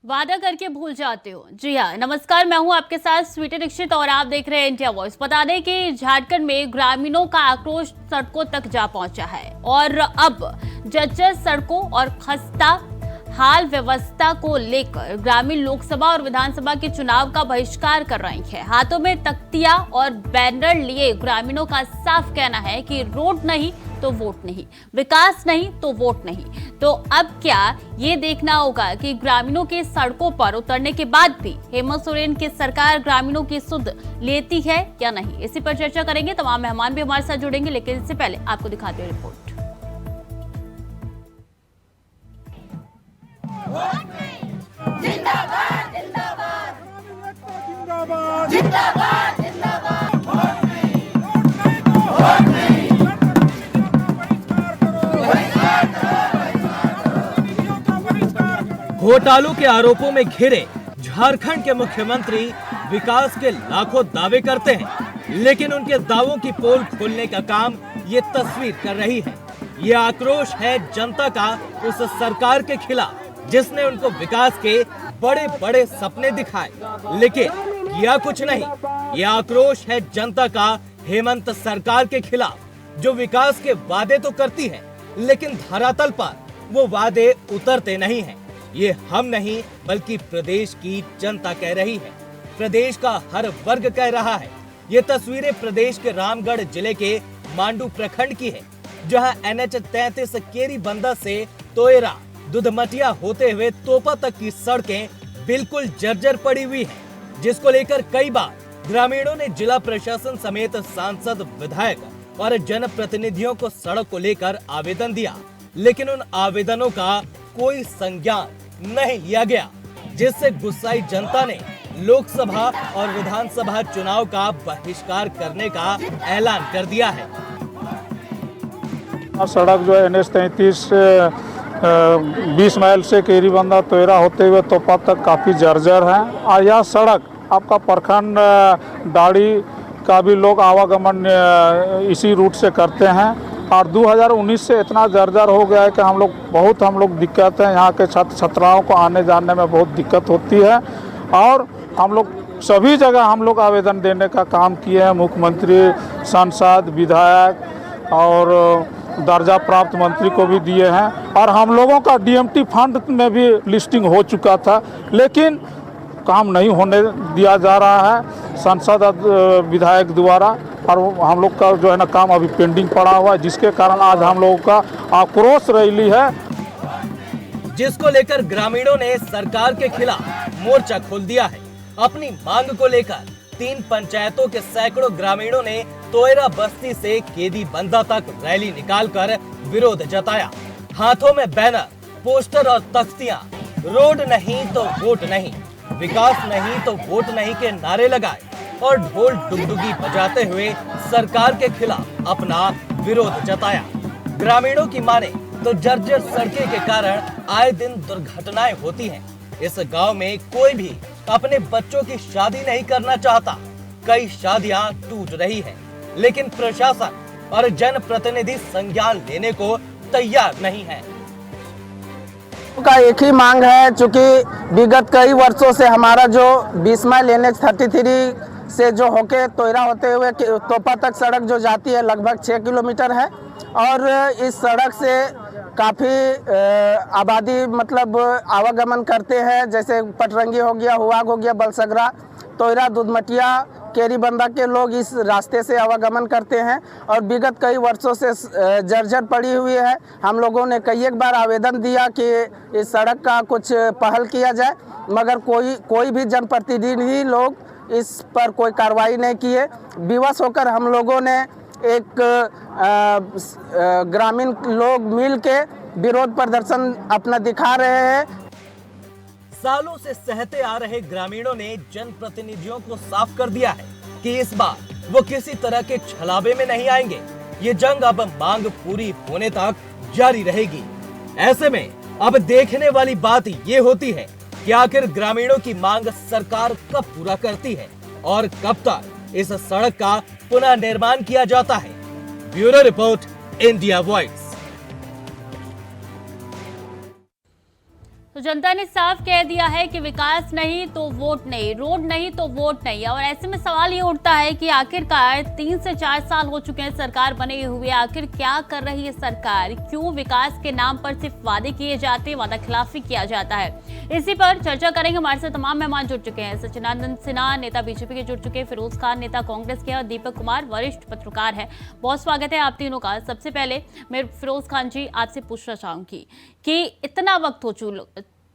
वादा करके भूल जाते हो। जी हाँ, नमस्कार, मैं हूं आपके साथ स्वीटी दीक्षित और आप देख रहे हैं इंडिया वॉइस। बता दें कि झारखंड में ग्रामीणों का आक्रोश सड़कों तक जा पहुंचा है और अब जर्जर सड़कों और खस्ता हाल व्यवस्था को लेकर ग्रामीण लोकसभा और विधानसभा के चुनाव का बहिष्कार कर रही है। हाथों में तख्तियां और बैनर लिए ग्रामीणों का साफ कहना है कि रोड नहीं तो वोट नहीं, विकास नहीं तो वोट नहीं। तो अब क्या ये देखना होगा कि ग्रामीणों के सड़कों पर उतरने के बाद भी हेमंत सोरेन की सरकार ग्रामीणों की सुध लेती है या नहीं। इसी पर चर्चा करेंगे। तमाम मेहमान भी हमारे साथ जुड़ेंगे, लेकिन इससे पहले आपको दिखाते हैं रिपोर्ट। जिंदाबाद जिंदाबाद जिंदाबाद जिंदाबाद जिंदाबाद वोट नहीं वोट नहीं घोटालों के आरोपों में घिरे झारखंड के मुख्यमंत्री विकास के लाखों दावे करते हैं, लेकिन उनके दावों की पोल खोलने का काम ये तस्वीर कर रही है। ये आक्रोश है जनता का उस सरकार के खिलाफ जिसने उनको विकास के बड़े बड़े सपने दिखाए, लेकिन किया कुछ नहीं। ये आक्रोश है जनता का हेमंत सरकार के खिलाफ, जो विकास के वादे तो करती है, लेकिन धरातल पर वो वादे उतरते नहीं हैं। ये हम नहीं बल्कि प्रदेश की जनता कह रही है, प्रदेश का हर वर्ग कह रहा है। ये तस्वीरें प्रदेश के रामगढ़ जिले के मांडू प्रखंड की है, जहां NH 33 केरी बंदा से तोयरा दुधमटिया होते हुए तोपा तक की सड़कें बिल्कुल जर्जर पड़ी हुई हैं, जिसको लेकर कई बार ग्रामीणों ने जिला प्रशासन समेत सांसद, विधायक और जनप्रतिनिधियों को सड़क को लेकर आवेदन दिया, लेकिन उन आवेदनों का कोई संज्ञान नहीं लिया गया, जिससे गुस्साई जनता ने लोकसभा और विधानसभा चुनाव का बहिष्कार करने का ऐलान कर दिया है। सड़क जो है NH 33 20 माइल से केरीबंदा तोयरा होते हुए तोपा तक काफ़ी जर्जर है और यह सड़क आपका प्रखंड दाड़ी का भी लोग आवागमन इसी रूट से करते हैं और 2019 से इतना जर्जर हो गया है कि हम लोग दिक्कत है। यहाँ के छात्र छात्राओं को आने जाने में बहुत दिक्कत होती है और हम लोग सभी जगह आवेदन देने का काम किए हैं। मुख्यमंत्री, सांसद, विधायक और दर्जा प्राप्त मंत्री को भी दिए हैं और हम लोगों का DMT फंड में भी लिस्टिंग हो चुका था, लेकिन काम नहीं होने दिया जा रहा है सांसद विधायक द्वारा और हम लोग का जो है ना काम अभी पेंडिंग पड़ा हुआ है, जिसके कारण आज हम लोगों का आक्रोश रैली है, जिसको लेकर ग्रामीणों ने सरकार के खिलाफ मोर्चा खोल दिया है। अपनी मांग को लेकर 3 पंचायतों के सैकड़ों ग्रामीणों ने तोयरा बस्ती से केदी बंदा तक रैली निकालकर विरोध जताया। हाथों में बैनर, पोस्टर और तख्तियां रोड नहीं तो वोट नहीं, विकास नहीं तो वोट नहीं के नारे लगाए और ढोल डुगडुगी बजाते हुए सरकार के खिलाफ अपना विरोध जताया। ग्रामीणों की माने तो जर्जर सड़कें के कारण आए दिन दुर्घटनाएं होती हैं। इस गांव में कोई भी अपने बच्चों की शादी नहीं करना चाहता। कई शादियां टूट रही हैं, लेकिन प्रशासन और जनप्रतिनिधि संज्ञान लेने को तैयार नहीं है। का एक ही मांग है, चूंकि विगत कई वर्षों से हमारा जो 20 माइल NH 33 से जो होके तोयरा होते हुए तोपा तक सड़क जो जाती है लगभग 6 किलोमीटर है और इस सड़क से काफ़ी आबादी मतलब आवागमन करते हैं, जैसे पटरंगी हो गया, हुआग हो गया, बलसगरा, तोयरा, दुधमटिया, केरीबंदा के लोग इस रास्ते से आवागमन करते हैं और विगत कई वर्षों से जर्जर पड़ी हुई है। हम लोगों ने कई एक बार आवेदन दिया कि इस सड़क का कुछ पहल किया जाए, मगर कोई भी जनप्रतिनिधि लोग इस पर कोई कार्रवाई नहीं किए। विवश होकर हम लोगों ने एक ग्रामीण लोग मिल के विरोध प्रदर्शन अपना दिखा रहे हैं। सालों से सहते आ रहे ग्रामीणों ने जनप्रतिनिधियों को साफ कर दिया है कि इस बार वो किसी तरह के छलावे में नहीं आएंगे। ये जंग अब मांग पूरी होने तक जारी रहेगी। ऐसे में अब देखने वाली बात ये होती है कि आखिर ग्रामीणों की मांग सरकार कब पूरा करती है और कब तक इस सड़क का पुनः निर्माण किया जाता है। Bureau report, India voice. तो जनता ने साफ कह दिया है कि विकास नहीं तो वोट नहीं, रोड नहीं तो वोट नहीं। और ऐसे में सवाल ये उठता है कि आखिरकार 3 से 4 साल हो चुके हैं सरकार बने हुए, आखिर क्या कर रही है सरकार? क्यों विकास के नाम पर सिर्फ वादे किए जाते हैं, वादा खिलाफी किया जाता है? इसी पर चर्चा करेंगे। हमारे साथ तमाम मेहमान जुड़ चुके हैं। सचिनानंद सिन्हा, नेता बीजेपी के, जुड़ चुके हैं। फिरोज खान, नेता कांग्रेस के, और दीपक कुमार, वरिष्ठ पत्रकार है। बहुत स्वागत है आप तीनों का। सबसे पहले मैं फिरोज खान जी आपसे पूछना चाहूंगी कि इतना वक्त हो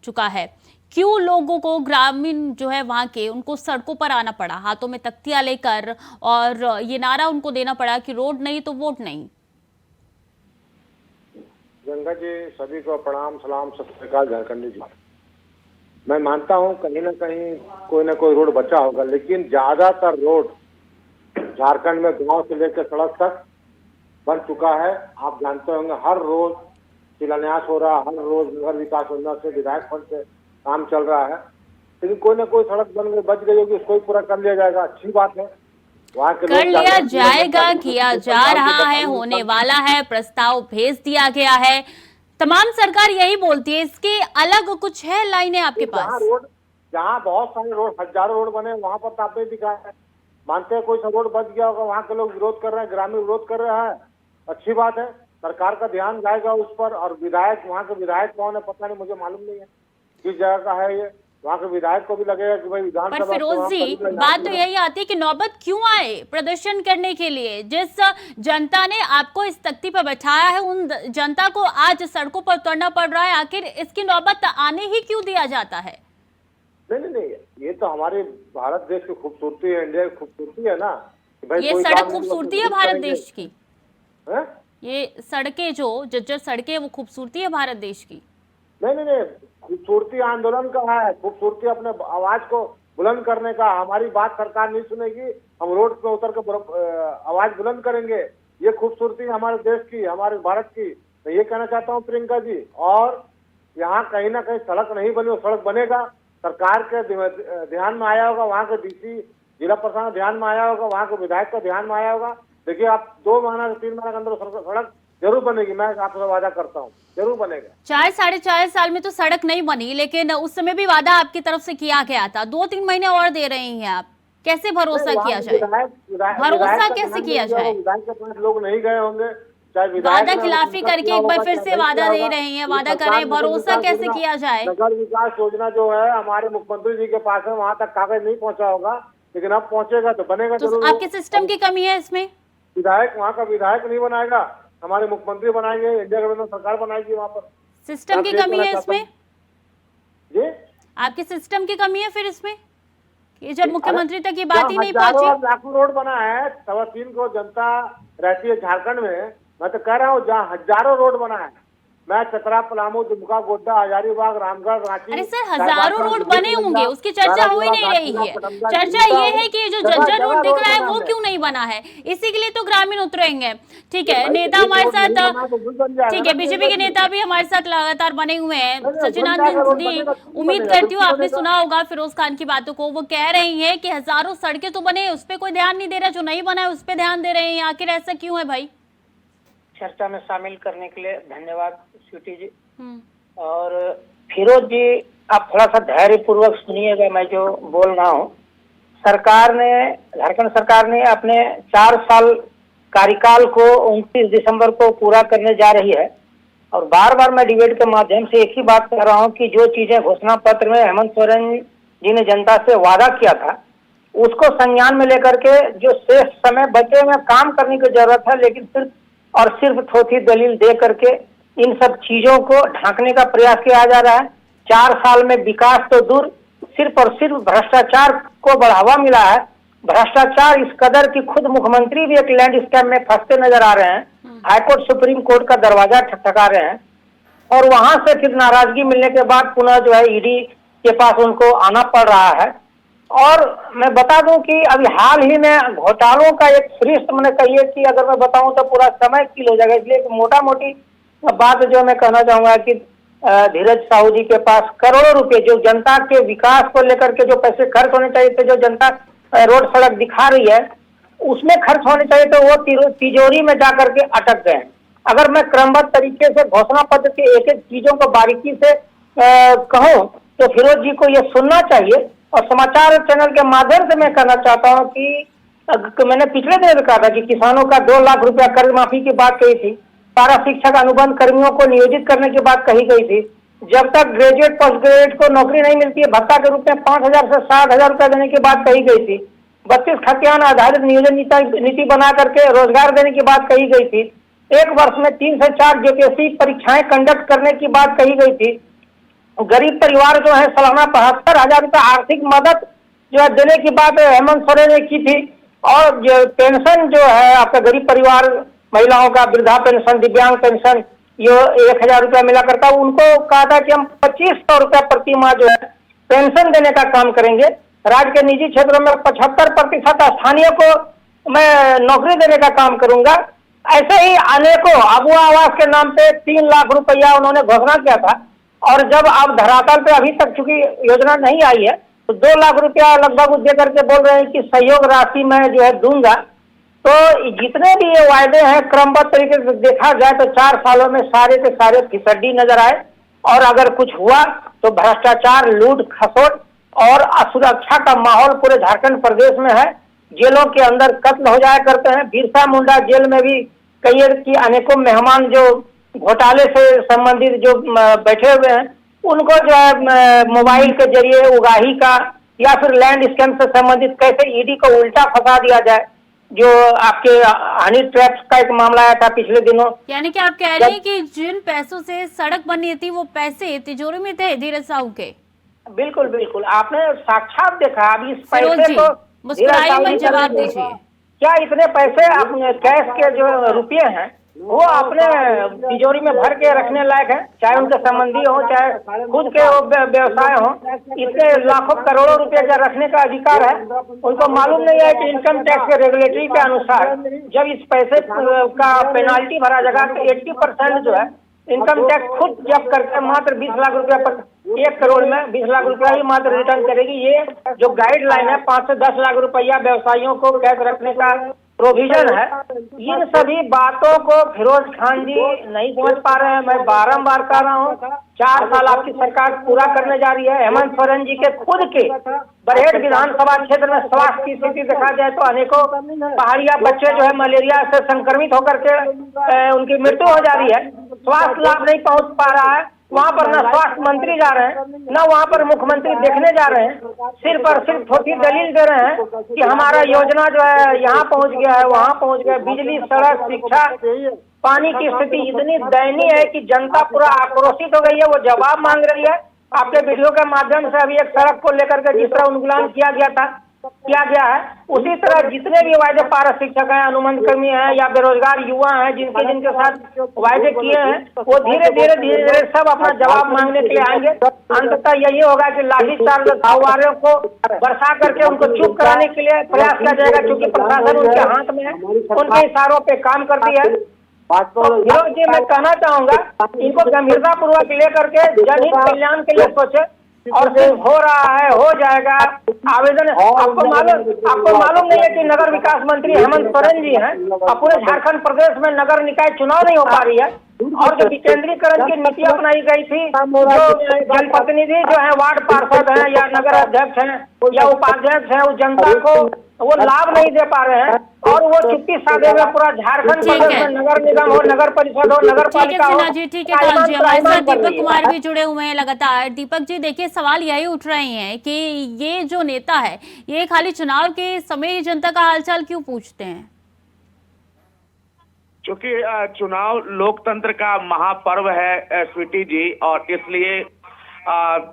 चुका है, क्यों लोगों को, ग्रामीण जो है वहां के, उनको सड़कों पर आना पड़ा हाथों में तख्तियां लेकर, और ये नारा उनको देना पड़ा कि रोड नहीं तो वोट नहीं? गंगा जी, सभी को प्रणाम, सलाम, सत श्री अकाल, झारखंडी जी। मैं मानता हूं कहीं ना कहीं कोई ना कोई रोड बचा होगा, लेकिन ज्यादातर रोड झारखंड में गांव से लेकर सड़क तक बन चुका है। आप जानते होंगे हर रोज शिलान्यास हो रहा है, हर रोज नगर विकास योजना से, विधायक फंड से काम चल रहा है, लेकिन कोई ना कोई सड़क बन गई, बच गई होगी, उसको ही पूरा कर लिया जाएगा। अच्छी बात है, वहाँ के कर लिया जाएगा, किया जा रहा है, होने वाला है, प्रस्ताव भेज दिया गया है, तमाम सरकार यही बोलती है। इसके अलग कुछ है लाइनें आपके पास? जहाँ बहुत सारे रोड, हजारों रोड बने, वहाँ पर ताप नहीं दिखा है। मानते हैं कोई सा रोड बच गया होगा, वहाँ के लोग विरोध कर रहे हैं, ग्रामीण विरोध कर रहे हैं। अच्छी बात है, सरकार का ध्यान जाएगा उस पर। और विधायक, वहाँ के विधायक कौन है पता नहीं, मुझे मालूम नहीं है किस जगह का है ये। वहाँ के विधायक को भी लगेगा कि भाई विधानसभा। पर फिरोज जी, बात तो यही आती है कि नौबत क्यों आए प्रदर्शन करने के लिए? जिस जनता ने आपको इस तख्ती पर बैठाया है, उन जनता को आज सड़कों पर उतरना पड़ रहा है। आखिर इसकी नौबत आने ही क्यों दिया जाता है? नहीं, ये तो हमारे भारत देश की खूबसूरती है, इंडिया की खूबसूरती है ना। ये सड़क खूबसूरती है भारत देश की है? ये सड़कें जो जर्जर सड़कें, वो खूबसूरती है भारत देश की? नहीं, खूबसूरती आंदोलन का है, खूबसूरती अपने आवाज को बुलंद करने का। हमारी बात सरकार नहीं सुनेगी, हम रोड पे उतर कर आवाज बुलंद करेंगे। ये खूबसूरती हमारे देश की, हमारे भारत की। मैं ये कहना चाहता हूँ प्रियंका जी। और यहाँ कहीं ना कहीं सड़क नहीं बनी, वो सड़क बनेगा। सरकार के ध्यान में आया होगा, वहाँ के डीसी, जिला प्रशासन ध्यान में आया होगा, वहाँ के विधायक का ध्यान में आया होगा। देखिए, आप 2 महीना से 3 महीने के अंदर सड़क जरूर बनेगी। मैं आपसे वादा करता हूँ, जरूर बनेगा। 4 साढ़े 4 साल में तो सड़क नहीं बनी, लेकिन उस समय भी वादा आपकी तरफ से किया गया था। 2-3 महीने और दे रही हैं आप, कैसे भरोसा किया जाए? भरोसा कैसे किया जाए? विधायक के पास लोग नहीं गए होंगे, चाहे वादा खिलाफी करके एक बार फिर से वादा दे रही हैं, वादा कर रहे हैं, भरोसा कैसे किया जाए? नगर विकास योजना जो है हमारे मुख्यमंत्री जी के पास है, वहाँ तक कागज नहीं पहुँचा होगा, लेकिन अब पहुँचेगा तो बनेगा तो जरूर। आपके सिस्टम की कमी है इसमें? विधायक, वहाँ का विधायक नहीं बनाएगा, हमारे मुख्यमंत्री बनाएंगे, इंडिया गवर्नमेंट सरकार बनाएगी। वहाँ पर सिस्टम की कमी है इसमें जी? आपके सिस्टम की कमी है फिर इसमें, कि जब मुख्यमंत्री तक ये बात ही नहीं पहुंची? लाखों रोड बना है, 3.25 करोड़ जनता रहती है झारखंड में। मैं तो कह रहा हूँ जहाँ हजारों रोड बना है, मैं चतरा, पलामू, दुमका, गोड्डा, हजारीबाग, रामगढ़, रांची। अरे सर, हजारों रोड बने होंगे, उसकी चर्चा हो ही नहीं रही है। चर्चा ये है कि जो जर्जर रोड दिख रहा है वो क्यों नहीं बना है, इसी के लिए तो ग्रामीण उतरेंगे। ठीक है, नेता हमारे साथ, ठीक है, बीजेपी के नेता भी हमारे साथ लगातार बने हुए हैं। सचिनानंद जी, उम्मीद करती हूँ आपने सुना होगा फिरोज खान की बातों को। वो कह रही है कि हजारों सड़कें तो बने, उस पर कोई ध्यान नहीं दे रहा, जो नहीं बना है उस पर ध्यान दे रहे हैं। आखिर ऐसा क्यों है भाई? चर्चा में शामिल करने के लिए धन्यवाद स्वीटी जी। और फिरोज जी, आप थोड़ा सा धैर्य पूर्वक सुनिएगा मैं जो बोल रहा हूँ। सरकार ने, झारखंड सरकार ने अपने 4 साल कार्यकाल को 29 दिसंबर को पूरा करने जा रही है। और बार बार मैं डिबेट के माध्यम से एक ही बात कर रहा हूँ कि जो चीजें घोषणा पत्र में हेमंत सोरेन जी ने जनता से वादा किया था, उसको संज्ञान में लेकर के जो शेष समय बचे में काम करने की जरूरत है। लेकिन सिर्फ और सिर्फ थोथी दलील दे करके इन सब चीजों को ढांकने का प्रयास किया जा रहा है। 4 साल में विकास तो दूर, सिर्फ और सिर्फ भ्रष्टाचार को बढ़ावा मिला है। भ्रष्टाचार इस कदर की खुद मुख्यमंत्री भी एक लैंड स्कैम में फंसते नजर आ रहे हैं। हाईकोर्ट, सुप्रीम कोर्ट का दरवाजा ठकठका रहे हैं, और वहां से फिर नाराजगी मिलने के बाद पुनः जो है ईडी के पास उनको आना पड़ रहा है। और मैं बता दूं कि अभी हाल ही में घोटालों का एक श्रेष्ठ, मैंने कहिए कि अगर मैं बताऊं तो पूरा समय किल हो जाएगा, इसलिए मोटा मोटी बात जो मैं कहना चाहूंगा कि धीरज साहू जी के पास करोड़ों रुपए जो जनता के विकास को लेकर के जो पैसे खर्च होने चाहिए थे, जो जनता रोड सड़क दिखा रही है उसमें खर्च होने चाहिए, तो वो तिजोरी में जाकर के अटक गए। अगर मैं क्रमबद्ध तरीके से घोषणा पत्र के एक एक चीजों को बारीकी से कहूँ तो फिरोज जी को ये सुनना चाहिए। और समाचार चैनल के माध्यम से मैं कहना चाहता हूँ कि मैंने पिछले दिन कहा था कि किसानों का 2 लाख रुपया कर्ज माफी की बात कही थी, पारा शिक्षक अनुबंध कर्मियों को नियोजित करने की बात कही गई थी। जब तक ग्रेजुएट पोस्ट ग्रेजुएट को नौकरी नहीं मिलती है, भत्ता के रूप में 5,000 से 60,000 रुपया देने की बात कही गई थी। 32 खतियान आधारित नियोजन नीति बना करके रोजगार देने की बात कही गई थी। 1 वर्ष में 3 से 4 जेपीएससी परीक्षाएं कंडक्ट करने की बात कही गई थी। गरीब परिवार जो है सालाना 72,000 रुपये आर्थिक मदद जो है देने की बात हेमंत सोरेन ने की थी। और जो पेंशन जो है आपका गरीब परिवार महिलाओं का वृद्धा पेंशन, दिव्यांग पेंशन, ये 1,000 रुपया मिला करता है। उनको कहा था कि हम 2,500 रुपया प्रति माह जो है पेंशन देने का काम करेंगे। राज्य के निजी क्षेत्रों में 75% स्थानीय को मैं नौकरी देने का काम करूंगा। ऐसे ही अनेकों अबुआ आवास के नाम पे 3 लाख रुपया उन्होंने घोषणा किया था। और जब अब धरातल पे अभी तक चूंकि योजना नहीं आई है तो 2 लाख रुपया लगभग दे करके बोल रहे हैं कि सहयोग राशि मैं जो है दूंगा। तो जितने भी ये वायदे हैं क्रमबद्ध तरीके से देखा जाए तो 4 सालों में सारे के सारे फिसड्डी नजर आए। और अगर कुछ हुआ तो भ्रष्टाचार, लूट खसोट और असुरक्षा का माहौल पूरे झारखंड प्रदेश में है। जेलों के अंदर कत्ल हो जाया करते हैं। बिरसा मुंडा जेल में भी कई की अनेकों मेहमान जो घोटाले से संबंधित जो बैठे हुए हैं उनको जो है मोबाइल के जरिए उगाही का या फिर लैंड स्कैम से संबंधित कैसे ईडी को उल्टा फंसा दिया जाए, जो आपके हनी ट्रैप्स का एक मामला आया था पिछले दिनों। यानी कि आप कह रहे हैं कि जिन पैसों से सड़क बनी थी वो पैसे तिजोरी में थे धीरज साहू के। बिल्कुल बिल्कुल, आपने साक्षात देखा। अब इस पैसे को मुस्कुराइए मत, जवाब दीजिए। क्या इतने पैसे अपने कैश के जो रुपये हैं वो अपने तिजोरी में भर के रखने लायक है? चाहे उनके संबंधी हो, चाहे खुद के व्यवसाय हो, इतने लाखों करोड़ों रुपए का रखने का अधिकार है। उनको मालूम नहीं है कि इनकम टैक्स के रेगुलेटरी के अनुसार जब इस पैसे का पेनाल्टी भरा जाएगा तो 80% जो है इनकम टैक्स खुद जब करके मात्र 20 लाख रुपया पर 1 करोड़ में 20 लाख रुपया ही मात्र रिटर्न करेगी। ये जो गाइडलाइन है 5 से 10 लाख रुपया व्यवसायियों को कैश रखने का प्रोविजन है। इन सभी बातों को फिरोज खान जी नहीं समझ पा रहे हैं। मैं बारंबार कह रहा हूँ 4 साल आपकी सरकार पूरा करने जा रही है। हेमंत सोरेन जी के खुद के बरहेट विधानसभा क्षेत्र में स्वास्थ्य की स्थिति देखा जाए तो अनेकों पहाड़िया बच्चे जो है मलेरिया से संक्रमित होकर के उनकी मृत्यु हो जा रही है। स्वास्थ्य लाभ नहीं पहुंच पा रहा है। वहाँ पर न स्वास्थ्य मंत्री जा रहे हैं, न वहाँ पर मुख्यमंत्री देखने जा रहे हैं। सिर्फ और सिर्फ थोड़ी दलील दे रहे हैं कि हमारा योजना जो है यहाँ पहुँच गया है, वहाँ पहुँच गया। बिजली, सड़क, शिक्षा, पानी की स्थिति इतनी दयनीय है कि जनता पूरा आक्रोशित हो गई है। वो जवाब मांग रही है। आपके वीडियो के माध्यम से अभी एक सड़क को लेकर के जिस तरह उन्मूलन किया गया है, उसी तरह जितने भी वायदे पारा शिक्षक हैं, अनुबंध कर्मी हैं या बेरोजगार युवा हैं जिनके साथ वायदे किए हैं वो धीरे धीरे सब अपना जवाब मांगने के लिए आएंगे। अंततः यही होगा कि लाठीचार्ज कारोबारियों को बरसा करके उनको चुप कराने के लिए प्रयास किया जाएगा, क्योंकि प्रशासन उनके हाथ में है, उनके इशारों पे काम करती है। फिरोज जी, मैं कहना चाहूंगा इनको गंभीरता पूर्वक लेकर के जनहित कल्याण के लिए सोचे। और सिर्फ हो रहा है, हो जाएगा आवेदन। आपको मालूम नहीं है कि नगर विकास मंत्री हेमंत सोरेन जी हैं और पूरे झारखंड प्रदेश में नगर निकाय चुनाव नहीं हो पा रही है। और जो विकेंद्रीकरण की नीति अपनाई गई थी, जो जनप्रतिनिधि जो है वार्ड पार्षद हैं या नगर अध्यक्ष हैं या उपाध्यक्ष हैं, उस जनता को वो लाभ नहीं दे पा रहे हैं। और वो चुप्पी साधे में पूरा झारखंड प्रदेश में नगर निगम हो, नगर परिषद हो, नगर पालिका हो। ठीक है काल जी, हमारे साथ दीपक कुमार भी जुड़े हुए हैं लगातार। दीपक जी, देखिए सवाल यही उठ रहे हैं कि ये जो नेता है ये खाली चुनाव के समय जनता का हालचाल क्यों पूछते हैं? क्योंकि चुनाव लोकतंत्र का महापर्व है स्वीटी जी, और इसलिए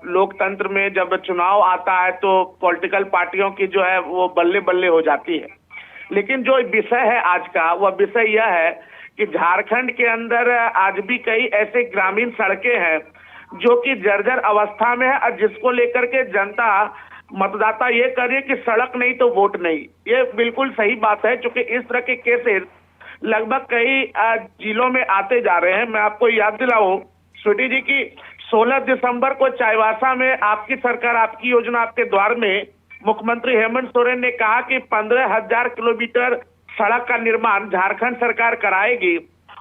लोकतंत्र में जब चुनाव आता है तो पॉलिटिकल पार्टियों की जो है वो बल्ले बल्ले हो जाती है। लेकिन जो विषय है आज का, वह विषय यह है कि झारखंड के अंदर आज भी कई ऐसे ग्रामीण सड़कें हैं जो कि जर्जर अवस्था में है, और जिसको लेकर के जनता मतदाता ये करे कि सड़क नहीं तो वोट नहीं। ये बिल्कुल सही बात है, क्योंकि इस तरह के केसेस लगभग कई जिलों में आते जा रहे हैं। मैं आपको याद दिलाऊं स्वीटी जी की 16 दिसंबर को चाईबासा में आपकी सरकार, आपकी योजना, आपके द्वार में मुख्यमंत्री हेमंत सोरेन ने कहा कि 15,000 किलोमीटर सड़क का निर्माण झारखंड सरकार कराएगी।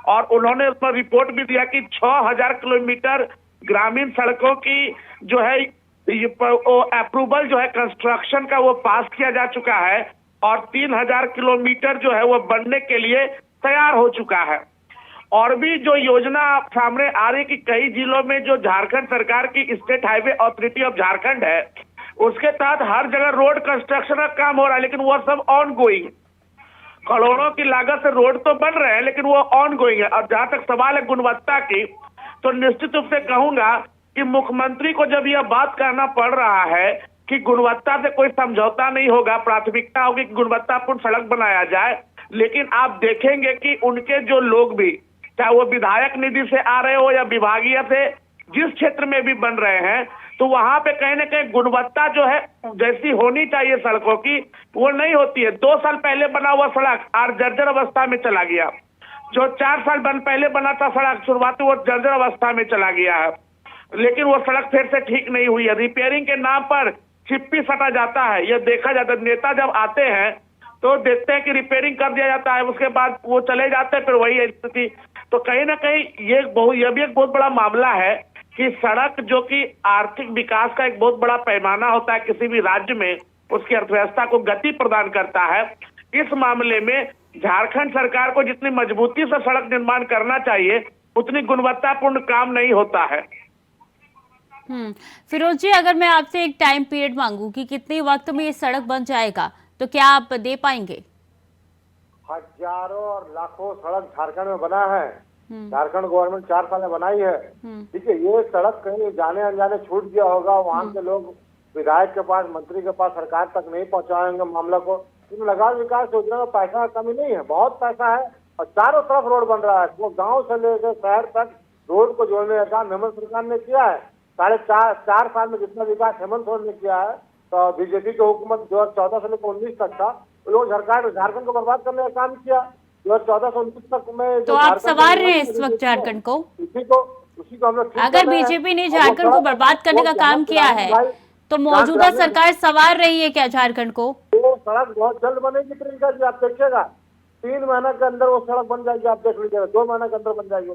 और उन्होंने उस पर रिपोर्ट भी दिया कि 6,000 किलोमीटर ग्रामीण सड़कों की जो है अप्रूवल जो है कंस्ट्रक्शन का वो पास किया जा चुका है और 3000 किलोमीटर जो है वो बनने के लिए तैयार हो चुका है। और भी जो योजना सामने आ रही कि कई जिलों में जो झारखंड सरकार की state highway authority of Jharkhand है उसके तहत हर जगह रोड कंस्ट्रक्शन का काम हो रहा है, लेकिन वो सब ऑन गोइंग, करोड़ों की लागत से रोड तो बन रहे हैं लेकिन वो ऑन गोइंग है। और जहां तक सवाल है गुणवत्ता की, तो निश्चित रूप से कहूंगा कि मुख्यमंत्री को जब यह बात करना पड़ रहा है कि गुणवत्ता से कोई समझौता नहीं होगा, प्राथमिकता होगी कि गुणवत्तापूर्ण सड़क बनाया जाए, लेकिन आप देखेंगे कि उनके जो लोग भी, चाहे वो विधायक निधि से आ रहे हो या विभागीय से जिस क्षेत्र में भी बन रहे हैं, तो वहां पे कहीं ना कहीं गुणवत्ता जो है जैसी होनी चाहिए सड़कों की वो नहीं होती है। 2 साल पहले बना हुआ सड़क आज जर्जर अवस्था में चला गया, जो 4 साल पहले बना था सड़क शुरुआती वो जर्जर अवस्था में चला गया है, लेकिन वो सड़क फिर से ठीक नहीं हुई है। रिपेयरिंग के नाम पर चिप्पी सटा जाता है, यह देखा जाता है। नेता जब आते हैं तो देखते हैं कि रिपेयरिंग कर दिया जाता है, उसके बाद वो चले जाते हैं, फिर वही स्थिति। तो कहीं ना कहीं यह भी एक बहुत बड़ा मामला है कि सड़क जो कि आर्थिक विकास का एक बहुत बड़ा पैमाना होता है किसी भी राज्य में, उसकी अर्थव्यवस्था को गति प्रदान करता है। इस मामले में झारखंड सरकार को जितनी मजबूती से सड़क निर्माण करना चाहिए उतनी गुणवत्तापूर्ण काम नहीं होता है। फिरोज जी, अगर मैं आपसे एक टाइम पीरियड मांगू कि कितने वक्त में ये सड़क बन जाएगा तो क्या आप दे पाएंगे? हजारों और लाखों सड़क झारखंड में बना है, झारखंड गवर्नमेंट 4 साल में बनाई है। ठीक है, ये सड़क कहीं जाने अनजाने छूट गया होगा, वहाँ के लोग विधायक के पास, मंत्री के पास, सरकार तक नहीं पहुँचाएंगे मामला को। इन लगातार विकास योजना में पैसा का कमी नहीं है, बहुत पैसा है और चारों तरफ रोड बन रहा है। वो गाँव से लेकर शहर तक रोड को जोड़ने का काम हेमंत सरकार ने किया है। 4.5 साल में जितना विकास हेमंत सोरेन ने किया है, तो बीजेपी की हुकूमत 2014 से लेकर 19 तक था, वो लोग झारखंड को बर्बाद करने का काम किया। 2014 से 19 तक में तो आप सवार रहे हैं इस वक्त झारखंड को? उसी को हम लोग, अगर बीजेपी ने झारखंड को बर्बाद करने का काम किया है तो मौजूदा सरकार सवार रही है क्या झारखंड को? वो सड़क बहुत जल्द बनेगी प्रियंका जी, आप देखिएगा 3 महीना के अंदर वो सड़क बन जाएगी, आप देख लीजिएगा 2 महीने के अंदर बन जाएगी।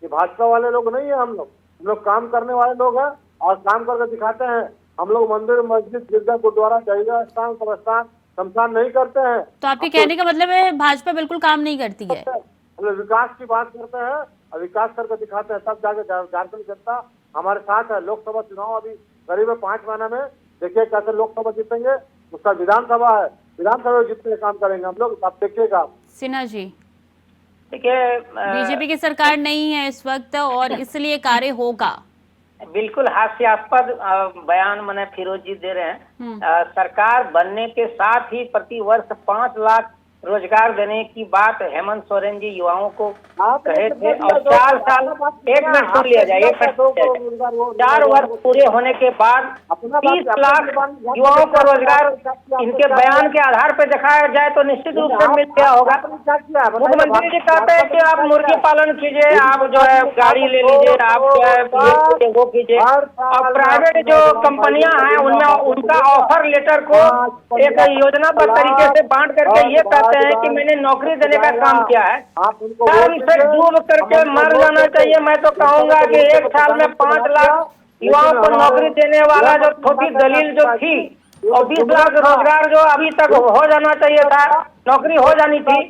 ये भाजपा वाले लोग नहीं है, हम लोग काम करने वाले लोग हैं और काम करके दिखाते हैं। हम लोग मंदिर, मस्जिद, गिरजा, गुरुद्वारा, दरगाह, स्थान, कब्रिस्तान, शमशान नहीं करते हैं। तो आपके कहने का मतलब है भाजपा बिल्कुल काम नहीं करती है? हम लोग विकास की बात करते हैं और विकास करके दिखाते हैं, तब जाके झारखंड जनता हमारे साथ है। लोकसभा चुनाव अभी करीब 5 महीने में, देखिए कैसे लोकसभा जीतेंगे, उसका विधानसभा है, विधानसभा में जितने काम करेंगे हम लोग, आप देखिएगा। सिन्हा जी, देखिए बीजेपी की सरकार नहीं है इस वक्त और इसलिए कार्य होगा। बिल्कुल हास्यास्पद बयान मैंने फिरोज जी दे रहे हैं। सरकार बनने के साथ ही प्रति वर्ष 5 लाख रोजगार देने की बात हेमंत सोरेन जी युवाओं को कहे थे और 4 साल, 1 मिनट सुन लिया जाए, 4 वर्ष पूरे होने के बाद 30 लाख युवाओं को रोजगार इनके बयान के आधार पर दिखाया जाए तो निश्चित रूप से मिल गया होगा। मुख्यमंत्री जी कहते हैं कि आप मुर्गी पालन कीजिए, आप जो है गाड़ी ले लीजिए, आप जो है वो कीजिए, और प्राइवेट जो कंपनियां हैं उनमें उनका ऑफर लेटर को एक योजनाबद्ध तरीके से बांट करके ये कहते हैं कि मैंने नौकरी देने का काम किया है। काम से डूब करके मर जाना चाहिए। मैं तो कहूंगा कि 1 साल में 5 लाख युवाओं को नौकरी देने वाला जो छोटी दलील जो थी और 20 लाख रोजगार जो अभी तक हो जाना चाहिए था, नौकरी हो जानी थी,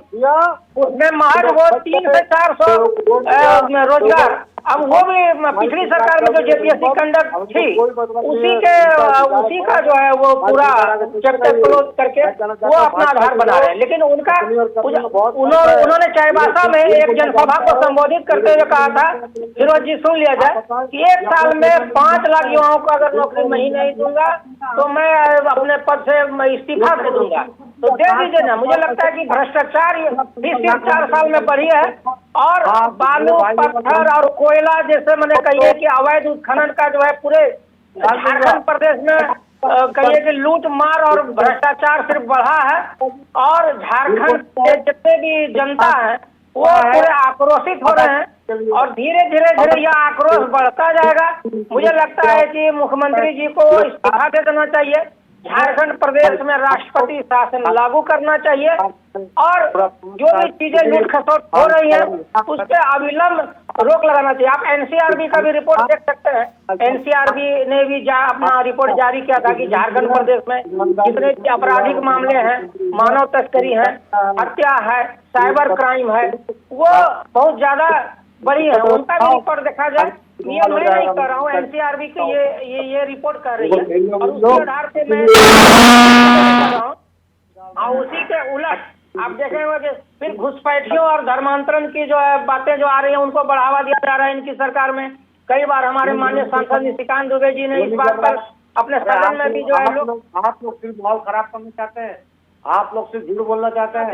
उसमें महज वो 300 से 400 रोजगार। अब वो भी पिछली सरकार में जो जेपीएससी कंडक्ट थी उसी का जो है वो पूरा चैप्टर क्लोज करके वो अपना आधार बना रहे हैं। लेकिन उनका उन्होंने चाईबासा में एक जनसभा को संबोधित करते हुए कहा था, फिरोज जी सुन लिया जाए, कि 1 साल में 5 लाख युवाओं को अगर नौकरी नहीं दूंगा तो मैं अपने पद से इस्तीफा दे दूंगा। तो दे दीजिए ना। मुझे लगता है कि भ्रष्टाचार सिर्फ 4 साल में बढ़ी है और बालू, पत्थर और कोयला जैसे मैंने कहिए कि अवैध उत्खनन का जो है पूरे झारखंड प्रदेश में कहिए कि लूट मार और भ्रष्टाचार सिर्फ बढ़ा है और झारखंड के जितने भी जनता है वो पूरे आक्रोशित हो रहे हैं और धीरे धीरे यह आक्रोश बढ़ता जाएगा। मुझे लगता है कि मुख्यमंत्री जी को इस्तीफा दे देना चाहिए झारखंड प्रदेश में राष्ट्रपति शासन लागू करना चाहिए और जो भी चीजें लूट खसोट हो रही है उस पर अविलंब रोक लगाना चाहिए। आप एनसीआरबी का भी रिपोर्ट देख सकते हैं। एनसीआरबी ने भी अपना रिपोर्ट जारी किया था कि झारखंड प्रदेश में जितने भी आपराधिक मामले हैं, मानव तस्करी है, हत्या है, साइबर क्राइम है, वो बहुत ज्यादा बड़ी है। उनका भी रिपोर्ट देखा जाए, ये मैं नहीं कर रहा हूँ, एनसीआरबी की ये रिपोर्ट कर रही है और उसके आधार से मैं कर रहा हूँ। और उसी के उलट आप देखेंगे कि फिर घुसपैठियों और धर्मांतरण की जो है बातें जो आ रही है उनको बढ़ावा दिया जा रहा है इनकी सरकार में। कई बार हमारे माननीय सांसद निशिकांत दुबे जी ने इस बात पर अपने सदन में भी जो है आप लोग सिर्फ माहौल खराब करना चाहते हैं, आप लोग सिर्फ झूठ बोलना चाहते हैं।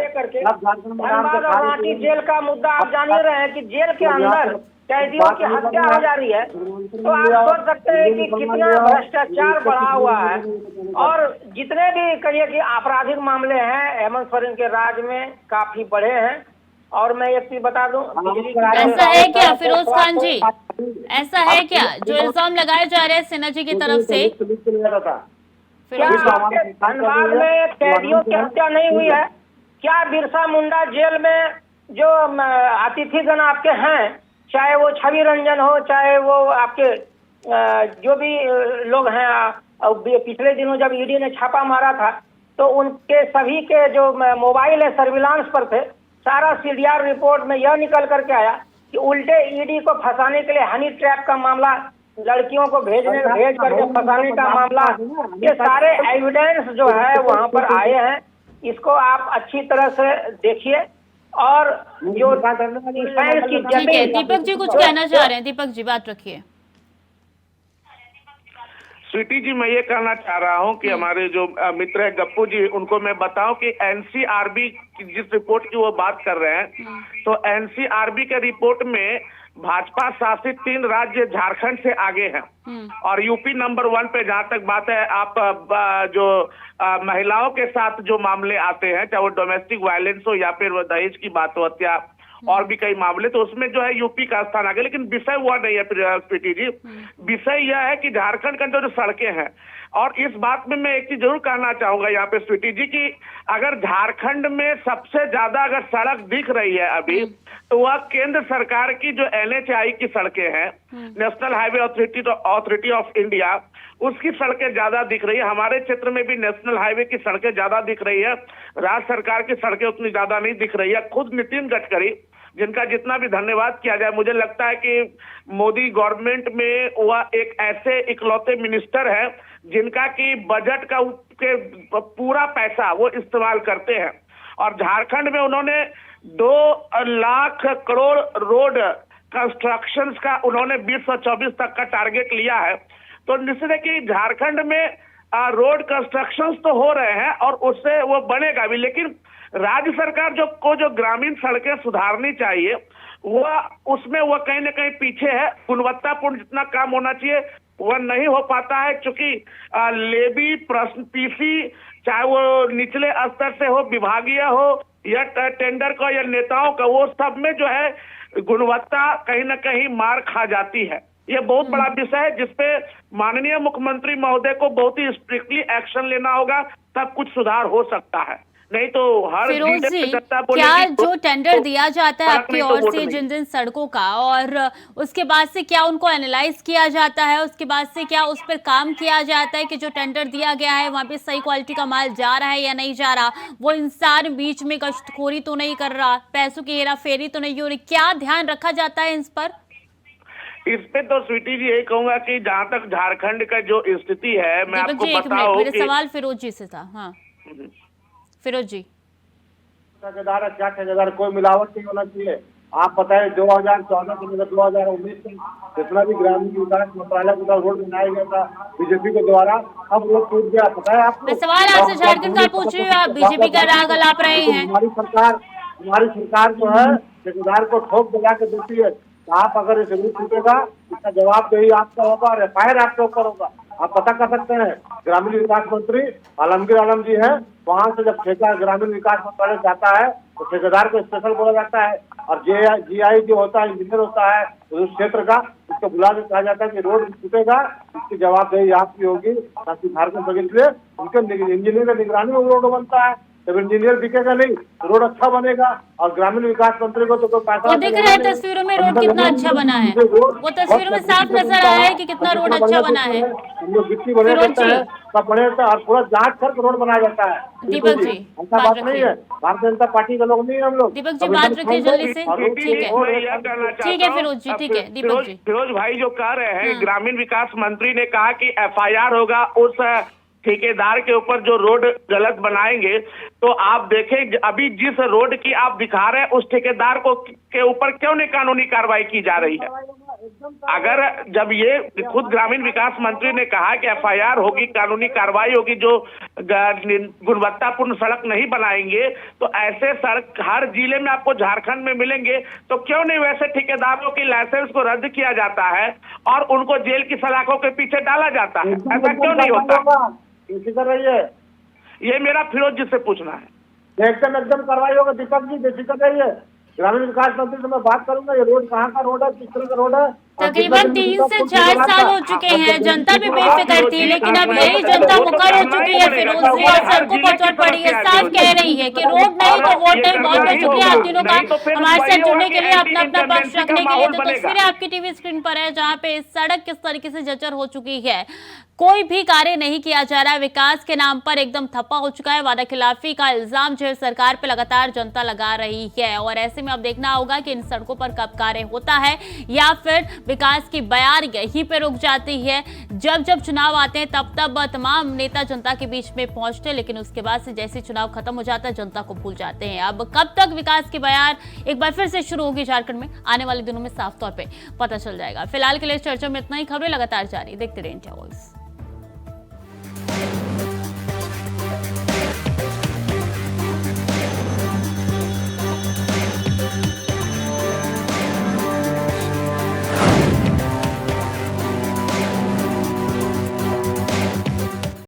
धनबाद और रांची जेल का मुद्दा आप जान ही रहे हैं कि जेल के अंदर कैदियों की हत्या हो जा रही है, तो आप सोच सकते हैं कि कितना भ्रष्टाचार बढ़ा हुआ है। और जितने भी कहिए कि आपराधिक मामले हैं हेमंत सोरेन के राज में काफी बढ़े हैं। और मैं एक चीज बता दूं, ऐसा है क्या फिरोज खान जी, ऐसा है क्या जो इल्जाम लगाए जा रहे हैं सेना जी की तरफ से? धनबाद में कैदियों की हत्या नहीं हुई है क्या? बिरसा मुंडा जेल में जो अतिथिगण आपके हैं, चाहे वो छवि रंजन हो, चाहे वो आपके जो भी लोग हैं, पिछले दिनों जब ईडी ने छापा मारा था तो उनके सभी के जो मोबाइल है सर्विलांस पर थे। सारा सीडीआर रिपोर्ट में यह निकल करके आया कि उल्टे ईडी को फंसाने के लिए हनी ट्रैप का मामला, लड़कियों को भेज करके फंसाने का मामला, ये सारे एविडेंस जो है वहां पर आए हैं। इसको आप अच्छी तरह से देखिए। और जो ठीक है, दीपक जी कुछ कहना चाह रहे हैं, दीपक जी बात रखिए। स्वीटी जी, मैं ये कहना चाह रहा हूं कि हमारे जो मित्र है गप्पू जी, उनको मैं बताऊं कि एनसीआरबी की जिस रिपोर्ट की वो बात कर रहे हैं, तो एनसीआरबी के रिपोर्ट में भाजपा शासित 3 राज्य झारखंड से आगे हैं और यूपी नंबर 1 पे। जहां तक बात है, आप जो महिलाओं के साथ जो मामले आते हैं, चाहे वो डोमेस्टिक वायलेंस हो या फिर दहेज की बात हो, हत्या और भी कई मामले, तो उसमें जो है यूपी का स्थान आ गया। लेकिन विषय हुआ नहीं है प्रीति जी, विषय यह है कि झारखंड के अंदर जो सड़कें हैं, और इस बात में मैं एक चीज जरूर कहना चाहूंगा यहाँ पे स्वीटी जी की अगर झारखंड में सबसे ज्यादा अगर सड़क दिख रही है अभी, तो वह केंद्र सरकार की जो NHAI की सड़कें हैं, national highway authority of India, उसकी सड़कें ज्यादा दिख रही है। हमारे क्षेत्र में भी नेशनल हाईवे की सड़कें ज्यादा दिख रही है, राज्य सरकार की सड़कें उतनी ज्यादा नहीं दिख रही है। खुद नितिन गडकरी, जिनका जितना भी धन्यवाद किया जाए, मुझे लगता है कि मोदी गवर्नमेंट में वह एक ऐसे इकलौते मिनिस्टर है जिनका कि बजट का के पूरा पैसा वो इस्तेमाल करते हैं। और झारखंड में उन्होंने 2 लाख करोड़ रोड कंस्ट्रक्शंस का उन्होंने 2024 तक का टारगेट लिया है। तो निश्चित है कि झारखंड में रोड कंस्ट्रक्शंस तो हो रहे हैं और उससे वो बनेगा भी, लेकिन राज्य सरकार जो ग्रामीण सड़कें सुधारनी चाहिए, वह उसमें वह कहीं ना कहीं पीछे है। गुणवत्तापूर्ण जितना काम होना चाहिए वह नहीं हो पाता है, क्योंकि लेबी पीसी, चाहे वो निचले स्तर से हो, विभागीय हो या टेंडर का या नेताओं का, वो सब में जो है गुणवत्ता कहीं ना कहीं मार खा जाती है। ये बहुत बड़ा विषय है जिसपे माननीय मुख्यमंत्री महोदय को बहुत ही स्ट्रिक्टली एक्शन लेना होगा, तब कुछ सुधार हो सकता है। नहीं तो हर फिरोज जी, क्या जो टेंडर दिया जाता है आपकी ओर से जिन सड़कों का, और उसके बाद से क्या उनको एनालाइज किया जाता है, उसके बाद से क्या उस पर काम किया जाता है कि जो टेंडर दिया गया है वहां पे सही क्वालिटी का माल जा रहा है या नहीं जा रहा, वो इंसान बीच में गश्तखोरी तो नहीं कर रहा, पैसों की हेरा फेरी तो नहीं हो रही, क्या ध्यान रखा जाता है इस पर? इस पे तो स्वीटी जी यही कहूंगा कि जहां तक झारखंड का जो स्थिति है, मैं आपको बताऊं, मेरे सवाल फिरोज जी से था। हाँ फिरोज जी, ठेकेदार क्या ठेकेदार, कोई मिलावट नहीं होना चाहिए। आप बताएं 2014 से लेकर 2019 तक जितना भी ग्रामीण विकास मंत्रालय के द्वारा रोड बनाया गया था बीजेपी के द्वारा, अब रोड टूट गया। पता है आपको? मैं सवाल आपसे झारखंड का पूछ रही हूँ, आप बीजेपी का राग अलाप रहे हैं। हमारी सरकार जो है ठेकेदार को ठोक बजा के देती है। आप अगर इसे रोड टूटेगा, इसका जवाबदेही आपका होगा और एफआईआर आपके ऊपर होगा। आप पता कर सकते हैं, ग्रामीण विकास मंत्री आलमगीर आलम जी हैं, वहां से जब ठेका ग्रामीण विकास मंत्रालय जाता है तो ठेकेदार को स्पेशल बोला जाता है, और जीआई जो होता है, इंजीनियर होता है उस क्षेत्र का, उसको बुला के कहा जाता है कि रोड टूटेगा, इसकी जवाबदेही आपकी होगी, ताकि झारखंड बगीचे उनके इंजीनियर की निगरानी में रोड बनता है। जब इंजीनियर दिखेगा नहीं तो रोड अच्छा बनेगा। और ग्रामीण विकास मंत्री को तो कोई पैसा वो दिख रहा है तस्वीरों में रोड कितना अच्छा बना है, वो तस्वीरों में साफ नजर आ रहा है कि कितना रोड अच्छा बना है। हम लोग गिट्टी बने देते हैं, सब बने देते हैं और पूरा जांच करके रोड बनाया जाता है। दीपक जी ऐसा बात नहीं है, भारतीय जनता पार्टी के लोग नहीं है हम लोग। दीपक जी बात रखिए जल्दी से, ठीक है फिरोज जी, ठीक है दीपक जी। फिरोज भाई जो कह रहे हैं, ग्रामीण विकास मंत्री ने कहा कि FIR होगा उस ठेकेदार के ऊपर जो रोड गलत बनाएंगे। तो आप देखें अभी जिस रोड की आप दिखा रहे हैं उस ठेकेदार को के ऊपर क्यों नहीं कानूनी कार्रवाई की जा रही है? अगर जब ये खुद ग्रामीण विकास मंत्री ने कहा कि FIR होगी, कानूनी कार्रवाई होगी जो गुणवत्तापूर्ण सड़क नहीं बनाएंगे, तो ऐसे सड़क हर जिले में आपको झारखंड में मिलेंगे। तो क्यों नहीं वैसे ठेकेदारों की लाइसेंस को रद्द किया जाता है और उनको जेल की सलाखों के पीछे डाला जाता है? ऐसा क्यों नहीं होता? कर रही है, ये मेरा फिरोज जी से पूछना है। एकदम कार्रवाई होगा दीपक जी, बेफिक्र रहिए। ग्रामीण विकास मंत्री से मैं बात करूंगा, ये रोड कहाँ का रोड है, किस तरह का रोड है। तकरीबन 3 से 4 साल हो चुके हैं, जनता भी बेफिक्र थी, लेकिन अब यही जनता मुकर हो चुकी है फिरोज जी और सड़कों पर चढ़ पड़ी है। साफ कह रही है कि रोड नहीं तो वोट नहीं। बहुत बहुत शुक्रिया आप तीनों का हमारे साथ जुड़ने के लिए, अपना अपना पक्ष रखने के लिए। तो तस्वीरें आपकी टीवी स्क्रीन पर है जहाँ पे सड़क किस तरीके से जर्जर हो चुकी है, कोई भी कार्य नहीं किया जा रहा है, विकास के नाम पर एकदम थप्पा हो चुका है। वादा खिलाफी का इल्जाम जो है सरकार पे लगातार जनता लगा रही है और ऐसे में अब देखना होगा कि इन सड़कों पर कब कार्य होता है या फिर विकास की बयार यहीं पे रुक जाती है। जब जब चुनाव आते हैं तब तब तमाम नेता जनता के बीच में पहुंचते हैं, लेकिन उसके बाद से जैसे चुनाव खत्म हो जाता है जनता को भूल जाते हैं। अब कब तक विकास की बयार एक बार फिर से शुरू होगी झारखंड में, आने वाले दिनों में साफ तौर पर पता चल जाएगा। फिलहाल के लिए चर्चा में इतना ही। खबरें लगातार जारी, देखते रहिए इंडिया वॉइस।